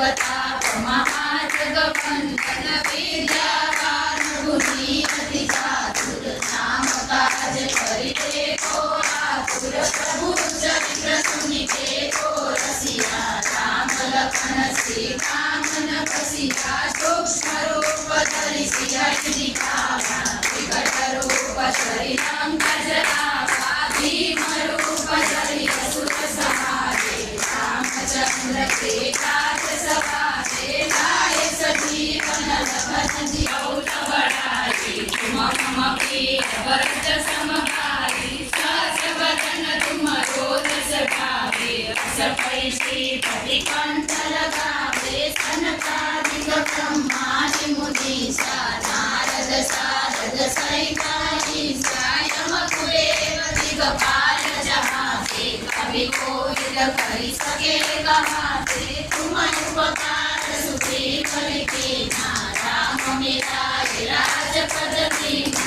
प्रताप महाजगवंदन विद्यावान गुणी अति चातुर नाम काज करिते को आतुर प्रभु चरित्र सुनिते को रसिया राम लखन सीता मन बसिया सूक्ष्म रूप धरि सिया दिखावा विकट रूप शरीरं गजरावा भीम रूप धरि असुर संहारे रामचंद्र के काज सवारे लाए सजीवन लखन जियौ बढ़ाई तुम मम प्रिय भरत समभाई सहस वदन तुम रोज सगावे रस पैसी पति कंठ लगावे सनकादिक ब्रह्मादि मुनीसा नारद सारद सहिता यम कुबेर दिगपाल जहाते कवि कोविद कहि सके कहाते तुम उपकार सुखी करके राम मिलाए राजपद दीना